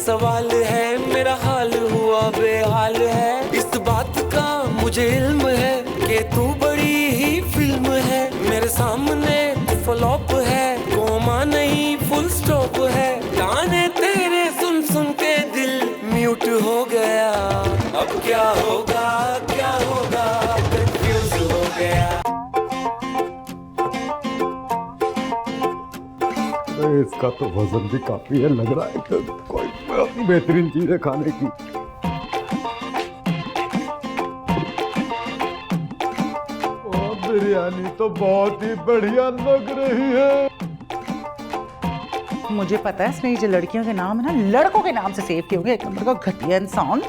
सवाल है, मेरा हाल हुआ बेहाल है। इस बात का मुझे इल्म है कि तू बड़ी ही फिल्म है। मेरे सामने फ्लॉप है, कोमा नहीं फुल स्टॉप है। गाने तेरे सुन सुन के दिल म्यूट हो गया। अब क्या होगा क्या होगा, कंफ्यूज हो गया। इसका तो वजन भी काफी है, लग रहा है कि कोई बेहतरीन चीज है खाने की। ओ, बिरयानी तो बहुत ही बढ़िया लग रही है। मुझे पता है इसने ये जो लड़कियों के नाम है ना, लड़कों के नाम से सेव किए होंगे। एक नंबर का घटिया इंसान।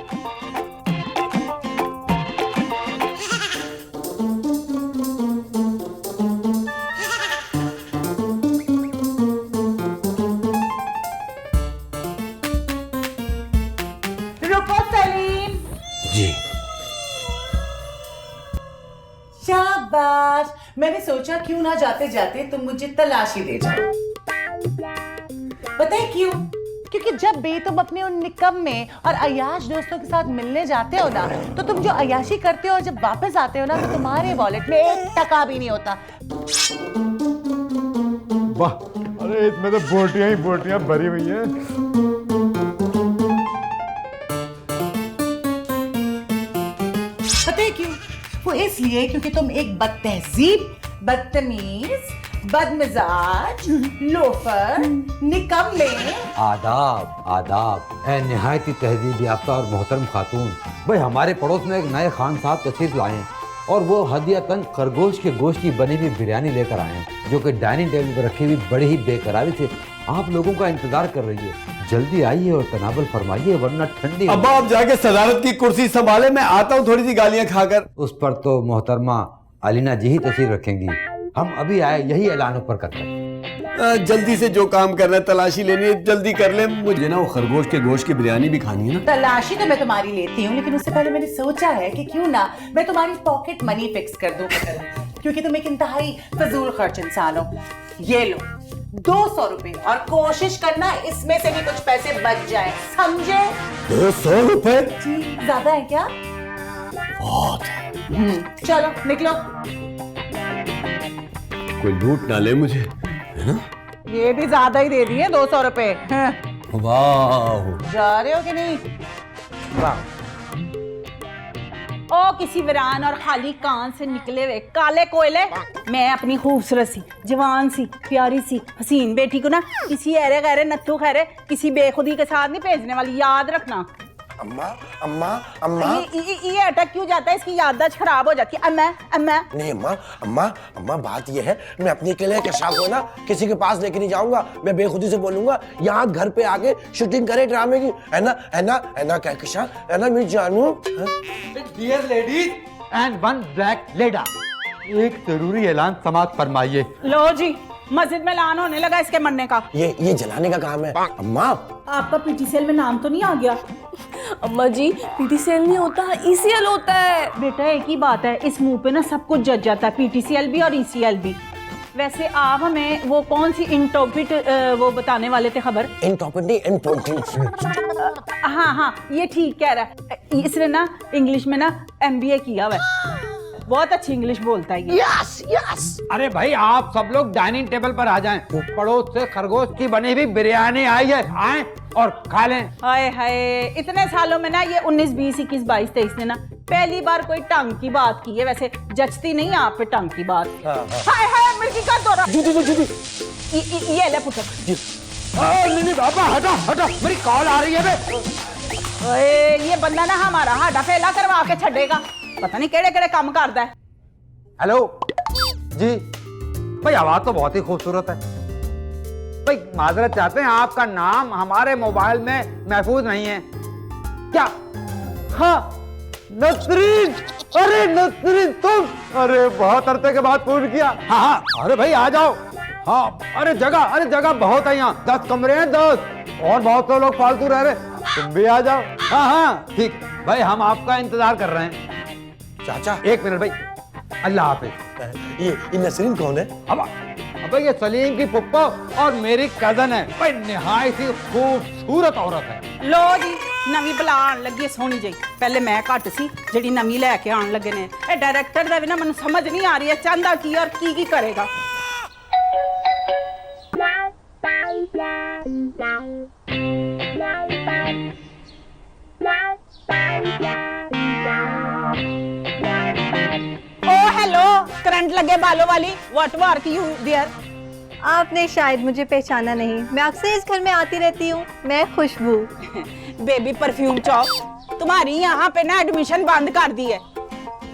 जी शाबाश। मैंने सोचा क्यों ना जाते जाते तुम मुझे तलाशी दे जाओ। पता है क्यों? क्योंकि जब भी तुम अपने उन निकम्मे और अयाश दोस्तों के साथ मिलने जाते हो ना, तो तुम जो अयाशी करते हो और जब वापस आते हो ना, तो तुम्हारे वॉलेट में 1 टका भी नहीं होता। वाह, अरे इसमें तो बोटियां ही बोटियां भरी हुई हैं। पता है क्यों? वो इसलिए क्योंकि तुम एक बदतहजीब, बदतमीज, बदमिजाज, लोफर, निकम्मे। आदाब आदाब ए निहायती तहजीब याफ्ता और मोहतरम खातून। भाई हमारे पड़ोस में एक नए खान साहब तशरीफ लाए हैं और वो हदियतन खरगोश के गोश्त की बनी हुई बिरयानी लेकर आए हैं, जो कि डाइनिंग टेबल पर रखी हुई बड़ी ही बेकरारी से आप लोगों का इंतजार कर रही है। जल्दी आइए और तनावल फरमाइए, वरना ठंडी। अब आप जाके सदारत की कुर्सी संभाले, मैं आता हूँ थोड़ी सी गालियां खाकर। उस पर तो मोहतरमा अलीना जी ही तशरीफ रखेंगी। हम अभी आए यही ऐलान ऊपर करते हैं। जल्दी से जो काम करना है, तलाशी लेनी है, जल्दी कर ले। मुझे ना वो खरगोश के गोश्त की बिरयानी भी खानी है ना। तलाशी तो मैं तुम्हारी लेती हूँ, लेकिन उससे पहले मैंने सोचा है कि क्यों ना मैं तुम्हारी पॉकेट मनी फिक्स कर दूं, क्योंकि तुम एक इंतहाई फजूल खर्च इंसान हो। ये लो 200 रुपए, और कोशिश करना इसमें से भी कुछ पैसे बच जाए, समझे? 200 रुपए? जी ज्यादा है क्या? बहुत। चलो निकलो। कोई लूट ना ले मुझे, है ना? ये भी ज्यादा ही दे दिए 200 रुपए। वाह, जा रहे हो कि नहीं? वाह, ओ किसी वीरान और खाली कान से निकले हुए काले कोयले। मैं अपनी खूबसूरत सी, जवान सी, प्यारी सी, हसीन बेटी को ना किसी ऐरे गैरे नत्थू खैरे किसी बेखुदी के साथ नहीं भेजने वाली, याद रखना। अम्मा अम्मा अम्मा, ये अटक क्यों जाता है? इसकी याददाश्त खराब हो जाती है। अम्मा अम्मा नहीं अम्मा अम्मा अम्मा, बात ये है, मैं अपनी अकेले के शाख को ना किसी के पास लेके नहीं जाऊंगा। मैं बेखुदी से बोलूंगा यहाँ घर पे आके शूटिंग करे ड्रामे की, है ना है ना है ना कहकशा, है ना मेरी जानू। डियर लेडीज एंड वन ब्लैक लेडा, एक जरूरी ऐलान समाप्त फरमाइए। लो जी, मस्जिद में ऐलान होने लगा इसके मरने का। ये जलाने का काम है अम्मा। आपका पीटीसीएल में नाम तो नहीं आ गया? अम्मा जी, पीटीसीएल नहीं होता, ईसीएल होता है। बेटा एक ही बात है, इस मुंह पे ना सब कुछ जज जाता है, पीटीसीएल भी और ईसीएल भी। वैसे आप हमें वो कौन सी इंटॉपिट वो बताने वाले थे खबर? इंटॉपिट नहीं, इम्पोर्टेंट। हाँ हाँ, ये ठीक कह रहा है। इसने ना इंग्लिश में ना एमबीए किया हुआ है, बहुत अच्छी इंग्लिश बोलता है ये। Yes yes. अरे भाई आप सब लोग डाइनिंग टेबल पर आ जाएं। पड़ोस से खरगोश की बनी हुई बिरयानी आई है, आए और खा लें। हाय हाय, इतने सालों में ना ये 19, 20, 21, 22, 23 ने ना पहली बार कोई टंग की बात की है। वैसे जचती नहीं आप पे टंग की बात। हाय हाय, मिर्ची का दौरा। ये ले पुत्र। नहीं बाबा, हटा हटा, मेरी कॉल आ रही है बे। ओए, ये बंदा ना हमारा हाडा फैला करवा के छड़ेगा, पता नहीं केड़े केड़े काम करता है। हेलो जी, भाई आवाज तो बहुत ही खूबसूरत है। भाई माजरत चाहते हैं, आपका नाम हमारे मोबाइल में महफूज नहीं है क्या? हाँ नसरीन। अरे नसरीन तुम, अरे बहुत अरसे के बाद फोन किया। हाँ हाँ, अरे भाई आ जाओ। हाँ अरे जगह बहुत है यहाँ, 10 कमरे हैं 10, और बहुत से लोग फालतू रह रहे, तुम भी आ जाओ। हाँ हाँ ठीक भाई, हम आपका इंतजार कर रहे हैं। चाचा 1 मिनट भाई, अल्लाह हाफिज। ये नसरीन कौन है? अबे ये सलीम की पुप्पो और मेरी कजन है भाई, निहायत ही खूबसूरत औरत है। लो जी नवी बला आन लगी है सोहनी जी पहले मैं घट सी जिहड़ी नवी लैके आन लगे ने ए डायरैक्टर दा भी ना मैनूं समझ नहीं आ रही है चाहंदा की और की करेगा ओ हेलो करंट लगे बालों वाली व्हाट वर्क यू देयर आपने शायद मुझे पहचाना नहीं, मैं अक्सर इस घर में आती रहती हूँ। मैं खुशबू। बेबी परफ्यूम चौक तुम्हारी यहाँ पे ना एडमिशन बंद कर दी है।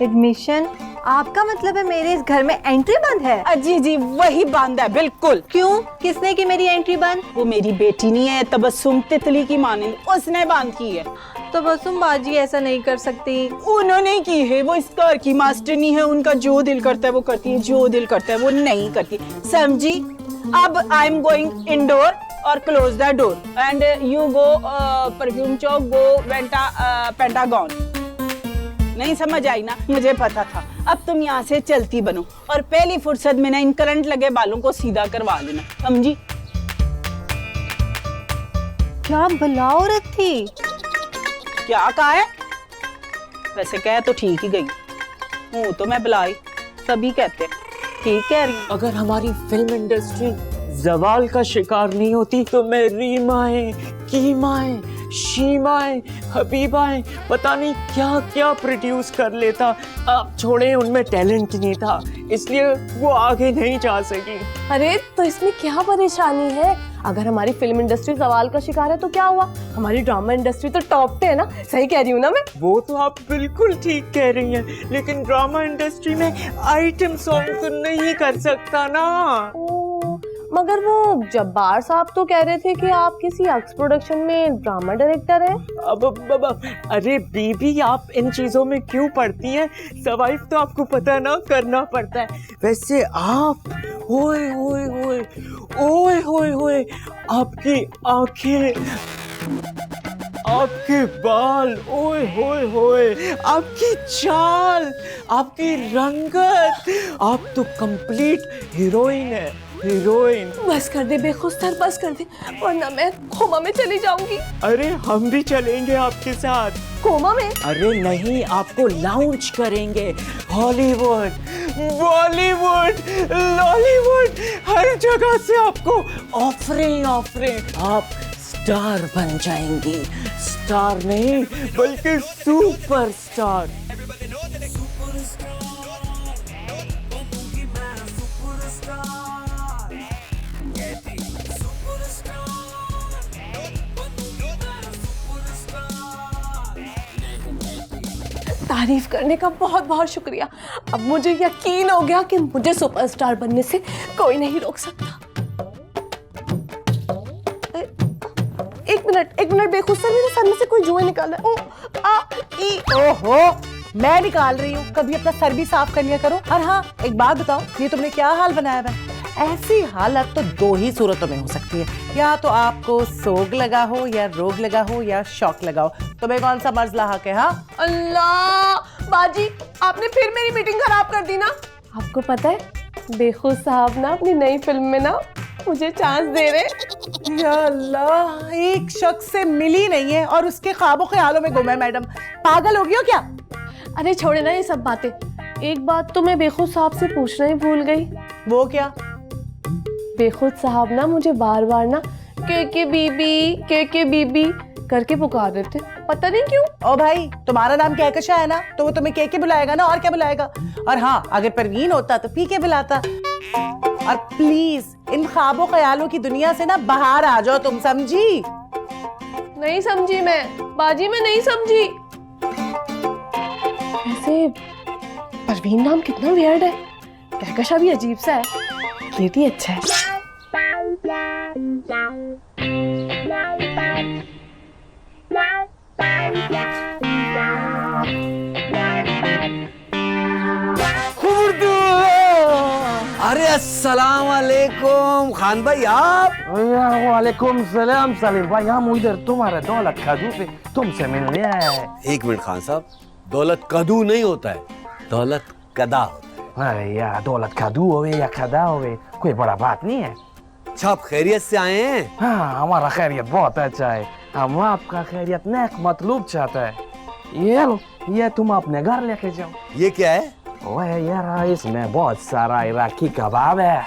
एडमिशन? आपका मतलब है मेरे इस घर में एंट्री बंद है? जी जी वही बंद है बिल्कुल। क्यों? किसने की मेरी एंट्री बंद? वो मेरी बेटी नहीं है तबस्सुम तितली की मानिंद, उसने बंद की है। तबस्सुम बाजी ऐसा नहीं कर सकती। उन्होंने की है, वो इस घर की मास्टर नहीं है, उनका जो दिल करता है वो करती है, जो दिल करता है वो नहीं करती, समझी? अब आई एम गोइंग इंडोर और close the door and you go perfume Chowk go pentagon. नहीं समझ आई ना? मुझे पता था। अब तुम यहाँ से चलती बनो और पहली फुर्सत में ना इन करंट लगे बालों को सीधा करवा लेना, समझी? क्या भला औरत थी। क्या कहा है? वैसे कह तो ठीक ही गई हूँ, तो मैं बुलाई सभी कहते ठीक कह रही हूँ। अगर हमारी फिल्म इंडस्ट्री जवाल का शिकार नहीं होती तो मैं रीमाएं, कीमाएं, शीमाएं, हबीबाएं पता नहीं क्या क्या प्रोड्यूस कर लेता। अब छोड़े, उनमें टैलेंट नहीं था इसलिए वो आगे नहीं जा सकी। अरे तो इसमें क्या परेशानी है? अगर हमारी फिल्म इंडस्ट्री सवाल का शिकार है तो क्या हुआ? हमारी ड्रामा इंडस्ट्री तो टॉप पे है ना, सही कह रही हूँ ना मैं? वो तो आप बिल्कुल ठीक कह रही हैं, लेकिन ड्रामा इंडस्ट्री में आइटम सॉन्ग तो नहीं कर सकता ना। मगर वो जब्बार साहब तो कह रहे थे कि आप किसी अक्स प्रोडक्शन में ड्रामा डायरेक्टर हैं। अब अरे बीबी, आप इन चीजों में क्यों पड़ती हैं? सर्वाइव तो आपको पता ना करना पड़ता है। वैसे आप ओए ओए ओए ओए ओए ओए, आपकी आंखें, आपके बाल, ओए होए होए, आपकी चाल, आपकी रंगत, आप तो कंप्लीट हीरोइन है, हीरोइन। बस कर दे बेखुद, बस कर दे वरना मैं कोमा में चली जाऊंगी। अरे हम भी चलेंगे आपके साथ। कोमा में? अरे नहीं, आपको लाउंज करेंगे। हॉलीवुड, बॉलीवुड, लॉलीवुड, हर जगह से आपको ऑफरिंग ऑफरिंग, आप स्टार बन जाएंगी। स्टार नहीं बल्कि सुपरस्टार। तारीफ करने का बहुत बहुत शुक्रिया। अब मुझे यकीन हो गया कि मुझे सुपरस्टार बनने से कोई नहीं रोक सकता। एक मिनट बेखुद सर, मेरे सर में से कोई जुए निकाला। ओहो, मैं निकाल रही हूँ। कभी अपना सर भी साफ कर लिया करो। और हाँ, एक बात बताओ, ये तुमने क्या हाल बनाया है? ऐसी हालत तो दो ही सूरतों में हो सकती है, या तो आपको सोग लगा हो, या रोग लगा हो, या शौक लगा हो। तुम्हें कौन सा मर्ज लाहक है? हाँ अल्लाह बाजी, आपने फिर मेरी मीटिंग खराब कर दी ना। आपको पता है बेखुद साहब ना अपनी नई फिल्म में ना मुझे चांस दे रहे। या अल्लाह, एक शख्स से मिली नहीं है और उसके ख्वाबों ख्यालों में गुम है। मैडम पागल हो गई हो क्या? अरे छोड़े ना ये सब बातें। एक बात तो मैं बेखुद साहब से पूछना ही भूल गई। वो क्या? बेखुद साहब ना मुझे बार बार ना के बीबी करके पुकार रहे थे, पता नहीं क्यों। ओ भाई, तुम्हारा नाम कहकशा है ना, तो वो तुम्हें के बुलाएगा ना, और क्या बुलाएगा? और हाँ, अगर परवीन होता तो पी के बुलाता। और प्लीज इन ख्वाबों ख्यालों की दुनिया से ना बाहर आ जाओ तुम, समझी? नहीं समझी मैं बाजी, मैं नहीं समझी। वैसे परवीन नाम कितना वियर्ड है, कहकशा भी अजीब सा है, केटी अच्छा है। अरे अस्सलाम वालेकुम खान भाई, आप? वालेकुम सलाम सलीम भाई, हम इधर तुम्हारे दौलत खादू पे तुमसे मिलने आए। एक मिनट खान साहब, दौलत कदू नहीं होता है, दौलत कदा होता है। अरे यार, दौलत खादू होवे या खदा होवे कोई बड़ा बात नहीं है। अच्छा, आप खैरियत से आए हैं? हाँ, हमारा खैरियत बहुत अच्छा है। अम्मा आपका खैरियत ना एक मतलूब चाहता है। ये लो, ये तुम अपने घर लेके जाओ। ये क्या है? ओए यार, इसमें बहुत सारा इराकी कबाब है।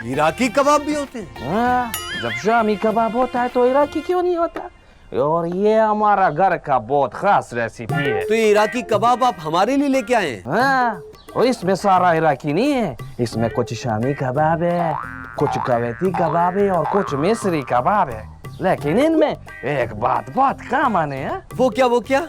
इराकी कबाब भी होते हैं? हाँ, जब शामी कबाब होता है तो इराकी क्यों नहीं होता? और ये हमारा घर का बहुत खास रेसिपी है। तो ये इराकी कबाब आप हमारे लिए लेके आए हैं? हाँ, और इसमें सारा इराकी नहीं है, इसमें कुछ शामी कबाब है, कुछ कवैती कबाब है और कुछ मिस्री कबाब है। लेकिन इनमें एक बात बहुत कॉमन है। वो क्या?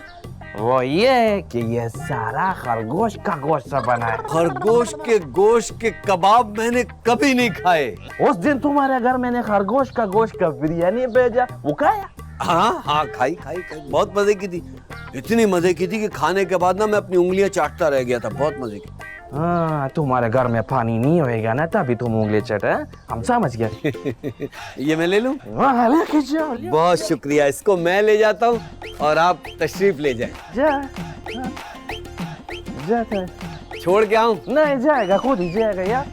वो ये कि ये सारा खरगोश का गोश्त से बना है। खरगोश के गोश्त के कबाब मैंने कभी नहीं खाए। उस दिन तुम्हारे घर मैंने खरगोश का गोश्त का बिरयानी भेजा, वो खाया? हाँ, खाई। बहुत मजे की थी, इतनी मजे की थी कि खाने के बाद ना मैं अपनी उंगलियां चाटता रह गया था। बहुत मजे की। हाँ, तुम्हारे घर में पानी नहीं होएगा ना, तभी तुम उंगली चटे। हम समझ गए। ये मैं ले लूं? हाँ, लेके जाओ। बहुत शुक्रिया, इसको मैं ले जाता हूँ और आप तशरीफ ले जाए। जाता है। छोड़ के आऊं? नहीं जाएगा, खुद ही जाएगा यार।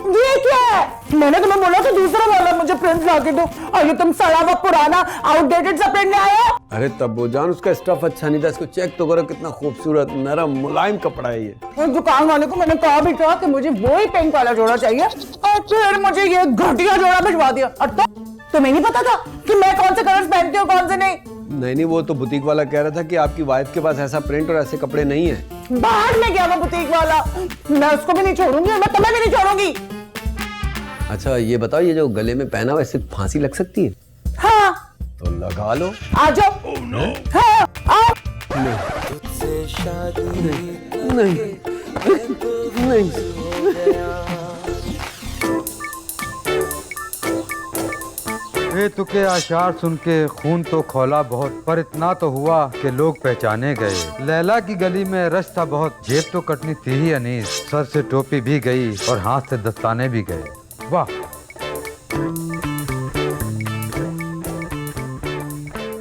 ये क्या है? मैंने तुम्हें बोला था दूसरा वाला मुझे प्रिंट ला के दो, और ये तुम सड़ा हुआ पुराना आउटडेटेड सा प्रिंट लाए हो। अरे तब्बो जान, उसका स्टफ अच्छा नहीं था, इसको चेक तो करो, कितना खूबसूरत नरम मुलायम कपड़ा है ये। दुकान वाले को मैंने कहा भी था कि मुझे वो ही पिंक वाला जोड़ा चाहिए, और फिर मुझे ये घटिया जोड़ा भिजवा दिया। और तो तुम्हें नहीं पता था कि मैं कौन से कलर्स पहनती हूँ कौन से नहीं? नहीं, वो तो बुटीक वाला कह रहा था कि आपकी वाइफ के पास ऐसा प्रिंट और ऐसे कपड़े नहीं है। बाहर में गया वो बुटीक वाला, मैं उसको भी नहीं छोड़ूंगी और मैं तुम्हें भी नहीं छोड़ूंगी। अच्छा ये बताओ, ये जो गले में पहना हुआ इससे फांसी लग सकती है? हाँ, तो लगा लो। आ जाओ। Oh, no. हाँ, आओ। नहीं। तुके आशार सुन के खून तो खौला बहुत, पर इतना तो हुआ कि लोग पहचाने गए। लैला की गली में रश था बहुत, जेब तो कटनी थी ही अनीस, सर से टोपी भी गई और हाथ से दस्ताने भी गए। वाह,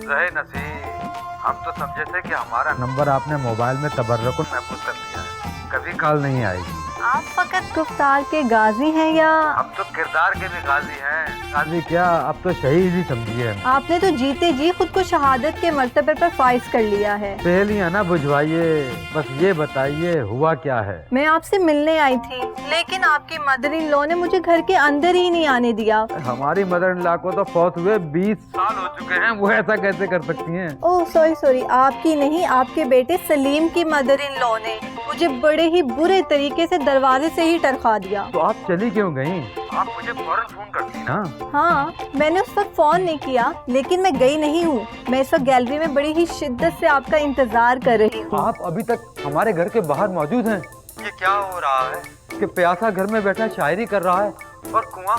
रहे नसीब, हम तो समझे थे कि हमारा नंबर आपने मोबाइल में तबर्रुकुन महफूज कर लिया है, कभी कॉल नहीं आएगी। आप फकत गुफ्तार के गाजी हैं या? हम तो किरदार के भी गाजी हैं। गाजी क्या, अब तो शहीद ही समझिए। आपने तो जीते जी खुद को शहादत के मर्तबे पर फाइज कर लिया है। पहेलियां ना बुझवाइए, बस ये बताइए हुआ क्या है। मैं आपसे मिलने आई थी, लेकिन आपकी मदर इन लॉ ने मुझे घर के अंदर ही नहीं आने दिया। हमारी मदर इन लॉ को तो फौत हुए 20 साल हो चुके हैं, वो ऐसा कैसे कर सकती हैं? ओह सॉरी, आपकी नहीं, आपके बेटे सलीम की मदर इन लॉ ने मुझे बड़े ही बुरे तरीके से दरवाजे से ही टरखा दिया। तो आप चली क्यों गयी? आप मुझे फौरन फोन करती ना। हाँ, मैंने उस वक्त फोन नहीं किया, लेकिन मैं गई नहीं हूँ। मैं इस वक्त गैलरी में बड़ी ही शिद्दत से आपका इंतजार कर रही हूँ। आप अभी तक हमारे घर के बाहर मौजूद हैं। ये क्या हो रहा है कि प्यासा घर में बैठा शायरी कर रहा है और कुआं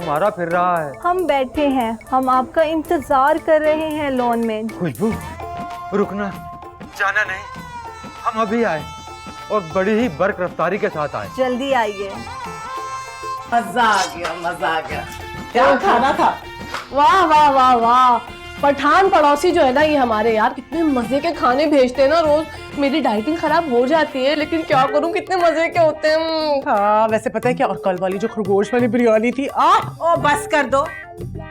मारा फिर रहा है। हम बैठे हैं, हम आपका इंतजार कर रहे हैं लॉन में। खुशबू, रुकना, जाना नहीं, हम अभी आए और बड़ी ही बर्क रफ्तारी के साथ आए। जल्दी आइए। मजा आ गया। क्या खाना था? वाह वाह वाह वाह, पठान पड़ोसी जो है ना, ये हमारे यार कितने मजे के खाने भेजते हैं ना रोज। मेरी डाइटिंग खराब हो जाती है, लेकिन क्या करूं, कितने मजे के होते हैं। हाँ, वैसे पता है क्या, और कल वाली जो खरगोश वाली बिरयानी थी, ओ बस कर दो,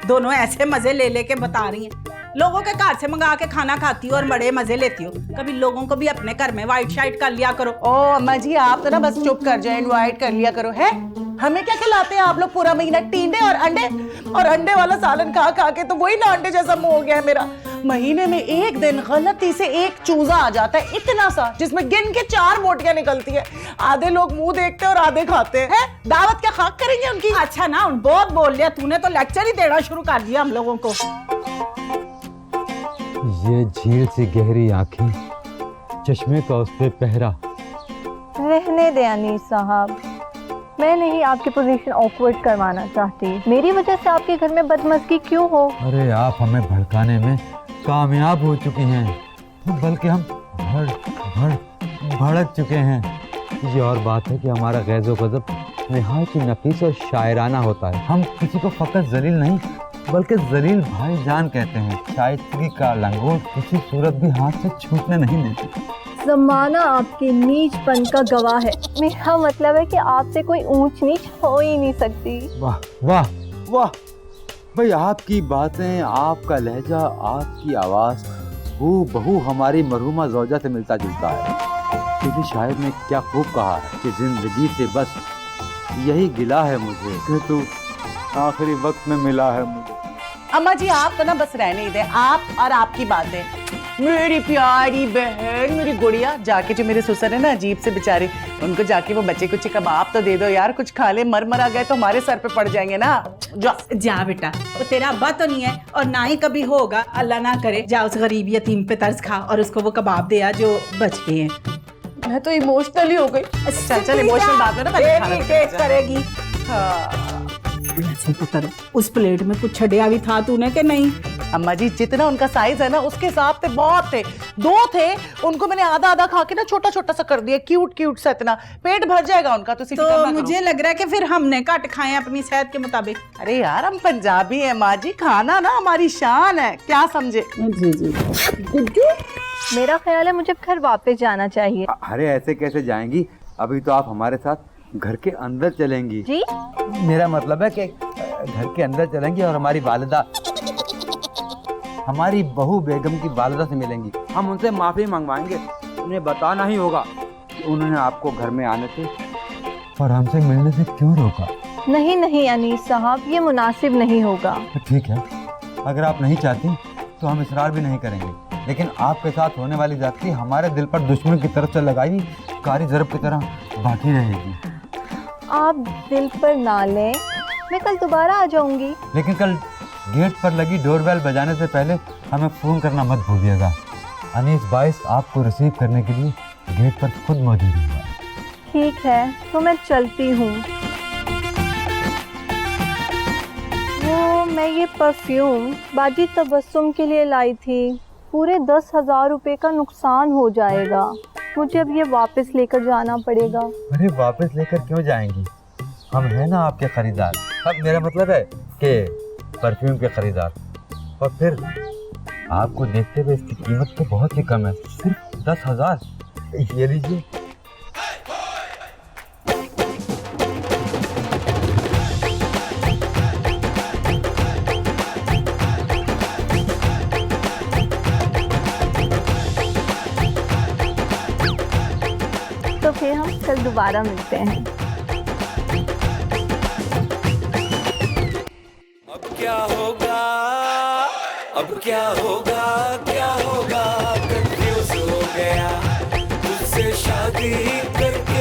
दोनों ऐसे मजे ले लेके बता रही हैं। लोगों के घर से मंगा के खाना खाती हो और बड़े मजे लेती हो, कभी लोगों को भी अपने घर में वाइट शाइट कर लिया करो। ओ अम्मा जी, आप तो ना बस चुप कर जाए, इनवाइट कर लिया करो। है, हमें क्या खिलाते हैं आप लोग पूरा महीना? टींडे और अंडे, और अंडे वाला सालन खा खा के तो वही ना अंडे जैसा मुंह हो गया है मेरा। महीने में एक दिन गलती से एक चूजा आ जाता है, इतना सा, जिसमें गिन के 4 मोटियां निकलती है। आधे लोग मुंह देखते हैं और आधे खाते हैं। दावत क्या खाक करेंगे उनकी? अच्छा ना, बहुत बोल लिया तूने, तो लेक्चर ही देना शुरू कर दिया हम लोगों को। ये झील सी गहरी आंखें, चश्मे का उस पे पहरा। रहने दे अनीस साहब, मैं नहीं आपकी पोजीशन ऑकवर्ड करवाना चाहती। मेरी वजह से आपके घर में बदमज़गी क्यों हो? अरे आप हमें भड़काने में कामयाब हो चुकी हैं, बल्कि हम भड़क चुके हैं। ये और बात है कि हमारा गैज़ो गज़ब निहायत ही नफीस और शायराना होता है। हम किसी को फकत जलील नहीं बल्कि जलील भाईजान कहते हैं। शाइस्तगी का लंगोट किसी सूरत भी हाथ से छूटने नहीं देती। जमाना आपके नीचपन का गवाह है। मेरा मतलब है कि आपसे कोई ऊंच नीच हो ही नहीं सकती। वाह वाह वाह भाई, आपकी बातें, आपका लहजा, आपकी आवाज़ हूबहू हमारी मरहुमा ज़ौजा से मिलता जुलता है। किसी शायर ने क्या खूब कहा है कि जिंदगी से बस यही गिला है मुझे कि तू आखिरी वक्त में मिला है मुझे। अम्मा जी आप तो ना बस रहने ही दें, आप और आपकी बातें। मेरी प्यारी बहन, मेरी गुड़िया, जाके जो मेरे ससुर है ना अजीब से बेचारे, उनको जाके वो बच्चे कुछ कबाब तो दे दो यार, कुछ खा ले। मर आ गए तो हमारे सर पे पड़ जाएंगे ना। जा बेटा, वो तेरा अब्बा तो नहीं है और ना ही कभी होगा, अल्लाह ना करे। जा उस गरीब यतीम पे तरस खा और उसको वो कबाब दे आ जो बच गए हैं। मैं तो इमोशनली हो गई। चल इमोशनल बात है ना, पहले खाना टेस्ट करेगी। ऐसे पता उस प्लेट में कुछ छड़िया भी था तूने कि नहीं? अम्मा जी जितना उनका साइज है ना उसके हिसाब से बहुत थे, 2 थे, उनको मैंने आधा आधा खा के ना छोटा छोटा सा कर दिया, क्यूट सा, इतना पेट भर जाएगा उनका। तो मुझे लग रहा है कि फिर हमने घट खाए अपनी सेहत के मुताबिक। अरे यार हम पंजाबी हैं माँ जी, खाना ना हमारी शान है, क्या समझे? जी जी। मेरा ख्याल है मुझे घर वापस जाना चाहिए। अरे ऐसे कैसे जाएंगी, अभी तो आप हमारे साथ घर के अंदर चलेंगी। जी मेरा मतलब है कि घर के अंदर चलेंगी और हमारी वालिदा, हमारी बहू बेगम की वालिदा से मिलेंगी। हम उनसे माफ़ी मंगवाएंगे। उन्हें बताना ही होगा कि उन्होंने आपको घर में आने से और हमसे मिलने से क्यों रोका। नहीं अनीस साहब, ये मुनासिब नहीं होगा। ठीक है, अगर आप नहीं चाहती तो हम इसरार भी नहीं करेंगे, लेकिन आपके साथ होने वाली ज्यादती हमारे दिल पर दुश्मन की तरफ से लगाई कारी ज़रब की तरह बाकी रहेगी। आप दिल पर ना लें, मैं कल दोबारा आ जाऊंगी। लेकिन कल गेट पर लगी डोरबेल बजाने से पहले हमें फ़ोन करना मत भूलिएगा। अनीस बाइस आपको रिसीव करने के लिए गेट पर खुद मौजूद होगा। ठीक है, तो मैं चलती हूँ। वो मैं ये परफ्यूम बाजी तबस्सुम के लिए लाई थी, पूरे 10,000 रुपये का नुकसान हो जाएगा। मुझे अब ये वापस लेकर जाना पड़ेगा। अरे वापस लेकर क्यों जाएंगी, हम हैं ना आपके खरीदार। अब मेरा मतलब है कि परफ्यूम के खरीदार। और फिर आपको देखते हुए इसकी कीमत तो बहुत ही कम है, सिर्फ 10,000। ये लीजिए। तो फिर हम कल दोबारा मिलते हैं। अब क्या होगा, अब क्या होगा, क्या होगा, कंफ्यूज हो गया, तुझसे शादी करके